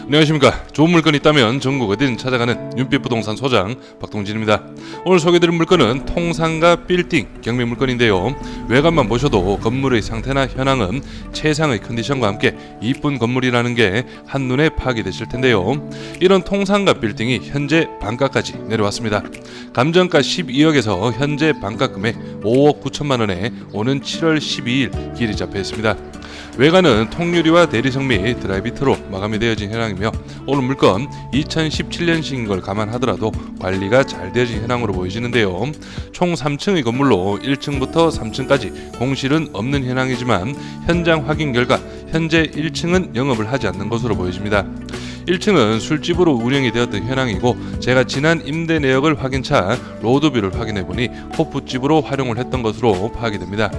안녕하십니까. 좋은 물건이 있다면 전국 어디든 찾아가는 윤빛부동산 소장 박동진입니다. 오늘 소개해드릴 물건은 통상가 빌딩 경매 물건인데요. 외관만 보셔도 건물의 상태나 현황은 최상의 컨디션과 함께 이쁜 건물이라는 게 한눈에 파악이 되실 텐데요. 이런 통상가 빌딩이 현재 반가까지 내려왔습니다. 감정가 12억에서 현재 반가 금액 5억 9천만 원에 오는 7월 12일 길이 잡혀 있습니다. 외관은 통유리와 대리석 및 드라이비트로 마감이 되어진 현황이며 오늘 물건 2017년식인 걸 감안하더라도 관리가 잘 되어진 현황으로 보여지는데요. 총 3층의 건물로 1층부터 3층까지 공실은 없는 현황이지만 현장 확인 결과 현재 1층은 영업을 하지 않는 것으로 보여집니다. 1층은 술집으로 운영이 되었던 현황이고 제가 지난 임대 내역을 확인차 로드뷰를 확인해보니 호프집으로 활용을 했던 것으로 파악이 됩니다.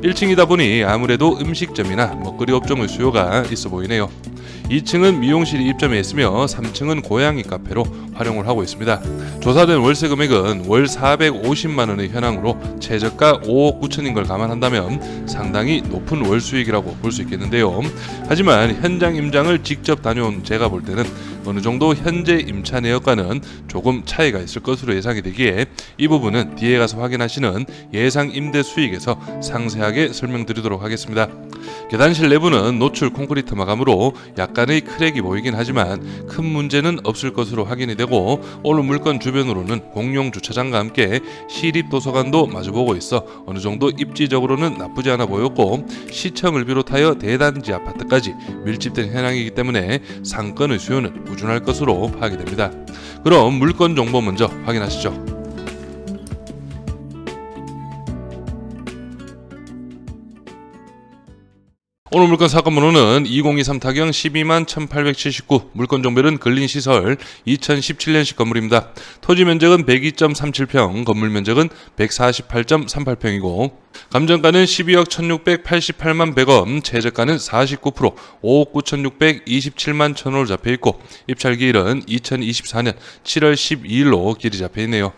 1층이다 보니 아무래도 음식점이나 먹거리 업종의 수요가 있어 보이네요. 2층은 미용실이 입점해 있으며 3층은 고양이 카페로 활용을 하고 있습니다. 조사된 월세 금액은 월 450만 원의 현황으로 최저가 5억 9천인 걸 감안한다면 상당히 높은 월 수익이라고 볼 수 있겠는데요. 하지만 현장 임장을 직접 다녀온 제가 볼 때는 어느 정도 현재 임차 내역과는 조금 차이가 있을 것으로 예상이 되기에 이 부분은 뒤에 가서 확인하시는 예상 임대 수익에서 상세하게 설명드리도록 하겠습니다. 계단실 내부는 노출 콘크리트 마감으로 약간의 크랙이 보이긴 하지만 큰 문제는 없을 것으로 확인이 되고 오늘 물건 주변으로는 공용 주차장과 함께 시립도서관도 마주보고 있어 어느 정도 입지적으로는 나쁘지 않아 보였고 시청을 비롯하여 대단지 아파트까지 밀집된 현황이기 때문에 상권의 수요는 꾸준할 것으로 파악이 됩니다. 그럼 물건 정보 먼저 확인하시죠. 오늘 물건 사건번호는 2023타경 121,879 물건 종별은 근린시설 2017년식 건물입니다. 토지 면적은 102.37평, 건물 면적은 148.38평이고 감정가는 12억 1688만 100원, 최저가는 49% 5억 9627만 1000원으로 잡혀있고 입찰기일은 2024년 7월 12일로 길이 잡혀있네요.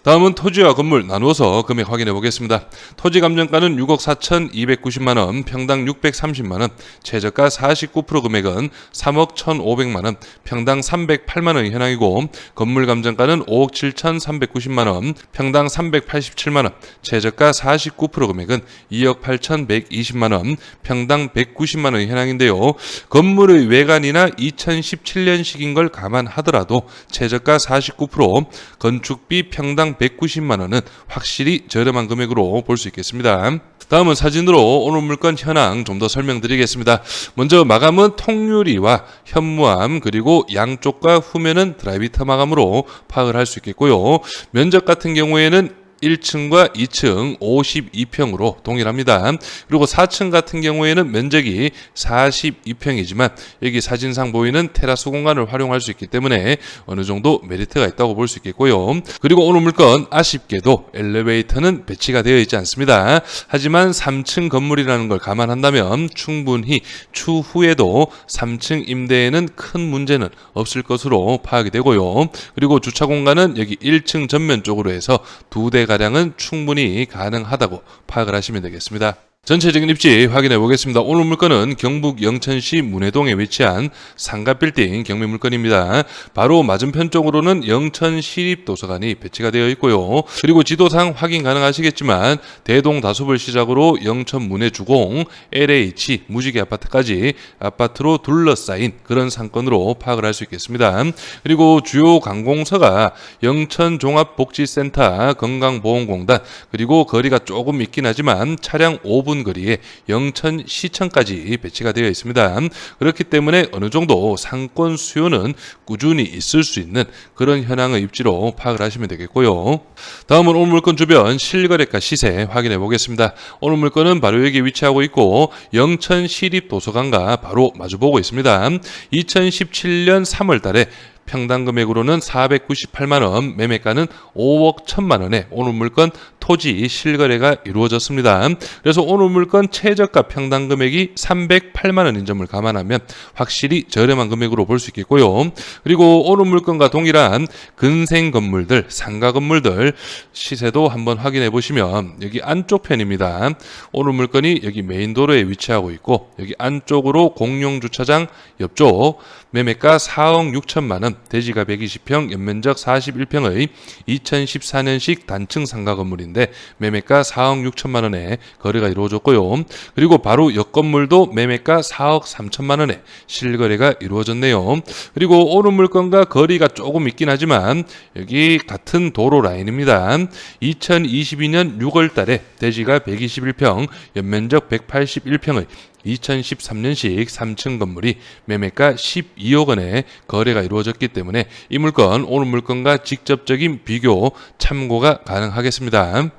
다음은 토지와 건물 나누어서 금액 확인해 보겠습니다. 토지 감정가는 6억 4,290만원, 평당 630만원, 최저가 49% 금액은 3억 1,500만원, 평당 308만원의 현황이고 건물 감정가는 5억 7,390만원, 평당 387만원, 최저가 49% 금액은 2억 8,120만원, 평당 190만원의 현황인데요. 건물의 외관이나 2017년식인 걸 감안하더라도 최저가 49%, 건축비 평당 190만원은 확실히 저렴한 금액으로 볼 수 있겠습니다. 다음은 사진으로 오늘 물건 현황 좀 더 설명드리겠습니다. 먼저 마감은 통유리와 현무암 그리고 양쪽과 후면은 드라이비터 마감으로 파악을 할 수 있겠고요. 면적 같은 경우에는 1층과 2층 52평으로 동일합니다. 그리고 4층 같은 경우에는 면적이 42평이지만 여기 사진상 보이는 테라스 공간을 활용할 수 있기 때문에 어느 정도 메리트가 있다고 볼 수 있겠고요. 그리고 오늘 물건 아쉽게도 엘리베이터는 배치가 되어 있지 않습니다. 하지만 3층 건물이라는 걸 감안한다면 충분히 추후에도 3층 임대에는 큰 문제는 없을 것으로 파악이 되고요. 그리고 주차 공간은 여기 1층 전면 쪽으로 해서 2대 가량은 충분히 가능하다고 파악을 하시면 되겠습니다. 전체적인 입지 확인해 보겠습니다. 오늘 물건은 경북 영천시 문해동에 위치한 상가빌딩 경매 물건입니다. 바로 맞은편 쪽으로는 영천시립도서관이 배치가 되어 있고요. 그리고 지도상 확인 가능하시겠지만 대동다숲을 시작으로 영천 문해주공, LH, 무지개 아파트까지 아파트로 둘러싸인 그런 상권으로 파악을 할 수 있겠습니다. 그리고 주요 관공서가 영천종합복지센터, 건강보험공단, 그리고 거리가 조금 있긴 하지만 차량 5분 거리에 영천시청까지 배치가 되어 있습니다. 그렇기 때문에 어느 정도 상권 수요는 꾸준히 있을 수 있는 그런 현황의 입지로 파악을 하시면 되겠고요. 다음은 오늘 물건 주변 실거래가 시세 확인해 보겠습니다. 오늘 물건은 바로 여기 위치하고 있고 영천시립도서관과 바로 마주보고 있습니다. 2017년 3월 달에 평당 금액으로는 498만원, 매매가는 5억 1천만원에 오늘 물건 토지 실거래가 이루어졌습니다. 그래서 오늘 물건 최저가 평당 금액이 308만원인 점을 감안하면 확실히 저렴한 금액으로 볼 수 있겠고요. 그리고 오늘 물건과 동일한 근생 건물들, 상가 건물들 시세도 한번 확인해 보시면 여기 안쪽 편입니다. 오늘 물건이 여기 메인 도로에 위치하고 있고 여기 안쪽으로 공용 주차장 옆쪽 매매가 4억 6천만원, 대지가 120평, 연면적 41평의 2014년식 단층 상가 건물인데 매매가 4억 6천만원에 거래가 이루어졌고요. 그리고 바로 옆 건물도 매매가 4억 3천만원에 실거래가 이루어졌네요. 그리고 오늘 물건과 거리가 조금 있긴 하지만 여기 같은 도로 라인입니다. 2022년 6월 달에 대지가 121평, 연면적 181평의 2013년식 3층 건물이 매매가 12억 원에 거래가 이루어졌기 때문에 이 물건, 오늘 물건과 직접적인 비교, 참고가 가능하겠습니다.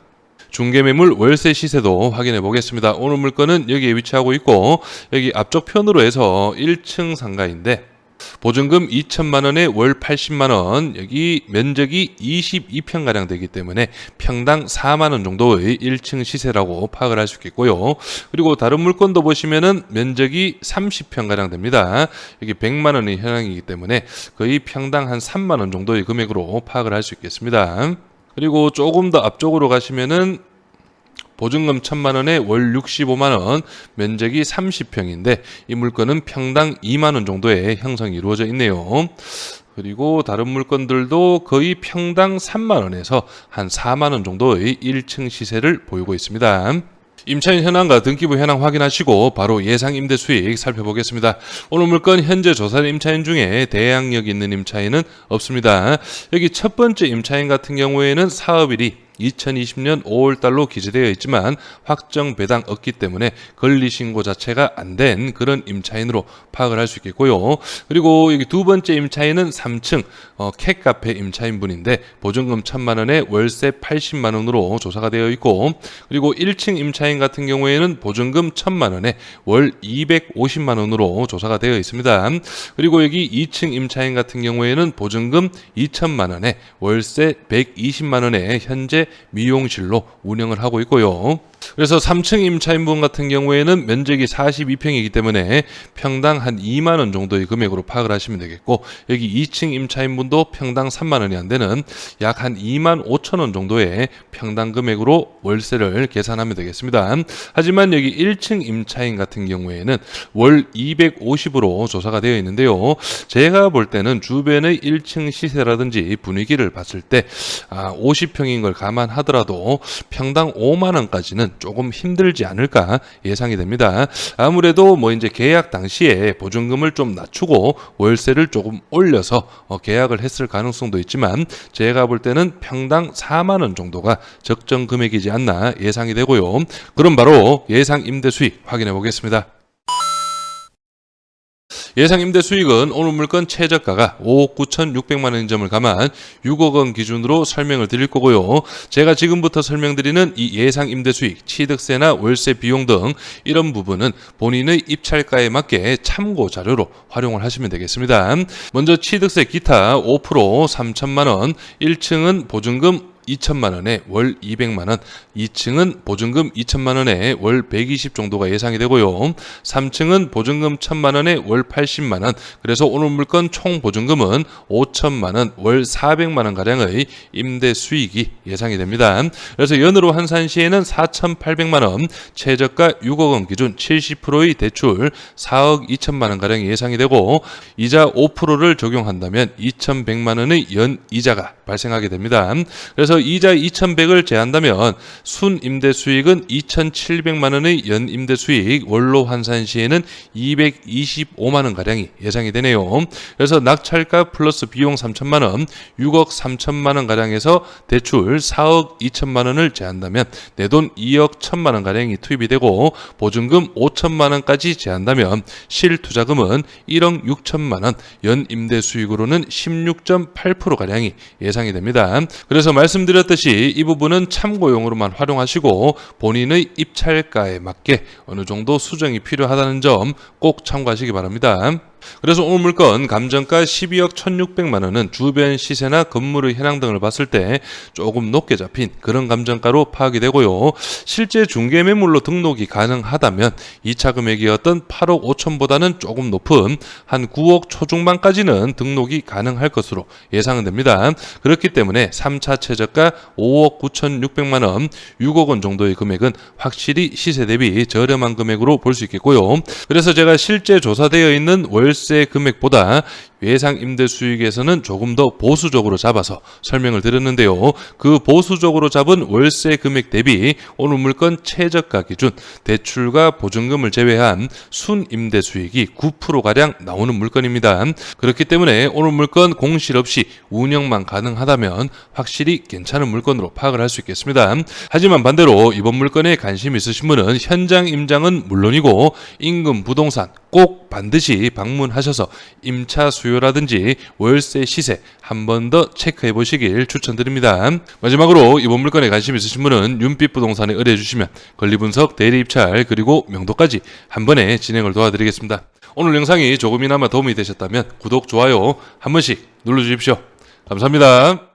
중개매물 월세 시세도 확인해 보겠습니다. 오늘 물건은 여기에 위치하고 있고 여기 앞쪽 편으로 해서 1층 상가인데 보증금 2천만원에 월 80만원, 여기 면적이 22평가량 되기 때문에 평당 4만원 정도의 1층 시세라고 파악을 할 수 있겠고요. 그리고 다른 물건도 보시면은 면적이 30평가량 됩니다. 여기 100만원의 현황이기 때문에 거의 평당 한 3만원 정도의 금액으로 파악을 할 수 있겠습니다. 그리고 조금 더 앞쪽으로 가시면은 보증금 1천만원에 월 65만원, 면적이 30평인데 이 물건은 평당 2만원 정도의 형성이 이루어져 있네요. 그리고 다른 물건들도 거의 평당 3만원에서 한 4만원 정도의 1층 시세를 보이고 있습니다. 임차인 현황과 등기부 현황 확인하시고 바로 예상 임대 수익 살펴보겠습니다. 오늘 물건 현재 조사된 임차인 중에 대항력 있는 임차인은 없습니다. 여기 첫 번째 임차인 같은 경우에는 사업일이 2020년 5월달로 기재되어 있지만 확정 배당 없기 때문에 권리신고 자체가 안 된 그런 임차인으로 파악을 할 수 있겠고요. 그리고 여기 두 번째 임차인은 3층 캣카페 임차인분인데 보증금 1천만원에 월세 80만원으로 조사가 되어 있고, 그리고 1층 임차인 같은 경우에는 보증금 1천만원에 월 250만원으로 조사가 되어 있습니다. 그리고 여기 2층 임차인 같은 경우에는 보증금 2천만원에 월세 120만원에 현재 미용실로 운영을 하고 있고요. 그래서 3층 임차인분 같은 경우에는 면적이 42평이기 때문에 평당 한 2만원 정도의 금액으로 파악을 하시면 되겠고, 여기 2층 임차인분도 평당 3만원이 안 되는 약 한 2만 5천원 정도의 평당 금액으로 월세를 계산하면 되겠습니다. 하지만 여기 1층 임차인 같은 경우에는 월 250으로 조사가 되어 있는데요. 제가 볼 때는 주변의 1층 시세라든지 분위기를 봤을 때 50평인 걸 감안하더라도 평당 5만원까지는 조금 힘들지 않을까 예상이 됩니다. 아무래도 이제 계약 당시에 보증금을 좀 낮추고 월세를 조금 올려서 계약을 했을 가능성도 있지만 제가 볼 때는 평당 4만원 정도가 적정 금액이지 않나 예상이 되고요. 그럼 바로 예상 임대 수익 확인해 보겠습니다. 예상 임대 수익은 오늘 물건 최저가가 5억 9,600만원인 점을 감안 6억 원 기준으로 설명을 드릴 거고요. 제가 지금부터 설명드리는 이 예상 임대 수익, 취득세나 월세 비용 등 이런 부분은 본인의 입찰가에 맞게 참고 자료로 활용을 하시면 되겠습니다. 먼저 취득세 기타 5% 3천만원, 1층은 보증금 2천만원에 월 200만원, 2층은 보증금 2천만원에 월 120 정도가 예상이 되고요. 3층은 보증금 1천만원에 월 80만원, 그래서 오늘 물건 총 보증금은 5천만원, 월 400만원가량의 임대 수익이 예상이 됩니다. 그래서 연으로 환산 시에는 4,800만원, 최저가 6억 원 기준 70%의 대출 4억 2천만원가량이 예상이 되고, 이자 5%를 적용한다면 2,100만원의 연 이자가 발생하게 됩니다. 그래서 이자 2,100을 제한다면 순 임대 수익은 2,700만원의 연 임대 수익, 월로 환산 시에는 225만원 가량이 예상이 되네요. 그래서 낙찰가 플러스 비용 3천만원, 6억 3천만원 가량에서 대출 4억 2천만원을 제한다면 내돈 2억 1천만원 가량이 투입이 되고, 보증금 5천만원까지 제한다면 실투자금은 1억 6천만원, 연 임대 수익으로는 16.8% 가량이 예상이 됩니다. 그래서 말씀드렸듯이 이 부분은 참고용으로만 활용하시고 본인의 입찰가에 맞게 어느 정도 수정이 필요하다는 점 꼭 참고하시기 바랍니다. 그래서 오늘 물건 감정가 12억 1,600만 원은 주변 시세나 건물의 현황 등을 봤을 때 조금 높게 잡힌 그런 감정가로 파악이 되고요. 실제 중개 매물로 등록이 가능하다면 2차 금액이었던 8억 5천보다는 조금 높은 한 9억 초중반까지는 등록이 가능할 것으로 예상은 됩니다. 그렇기 때문에 3차 최저가 5억 9,600만 원, 6억 원 정도의 금액은 확실히 시세 대비 저렴한 금액으로 볼 수 있겠고요. 그래서 제가 실제 조사되어 있는 월세 금액보다 예상 임대 수익에서는 조금 더 보수적으로 잡아서 설명을 드렸는데요. 그 보수적으로 잡은 월세 금액 대비 오늘 물건 최저가 기준 대출과 보증금을 제외한 순 임대 수익이 9%가량 나오는 물건입니다. 그렇기 때문에 오늘 물건 공실 없이 운영만 가능하다면 확실히 괜찮은 물건으로 파악을 할 수 있겠습니다. 하지만 반대로 이번 물건에 관심 있으신 분은 현장 임장은 물론이고 인근 부동산 꼭 반드시 방문하셔서 임차 수요라든지 월세 시세 한 번 더 체크해 보시길 추천드립니다. 마지막으로 이번 물건에 관심 있으신 분은 윤빛 부동산에 의뢰해 주시면 권리 분석, 대리 입찰 그리고 명도까지 한 번에 진행을 도와드리겠습니다. 오늘 영상이 조금이나마 도움이 되셨다면 구독, 좋아요 한 번씩 눌러주십시오. 감사합니다.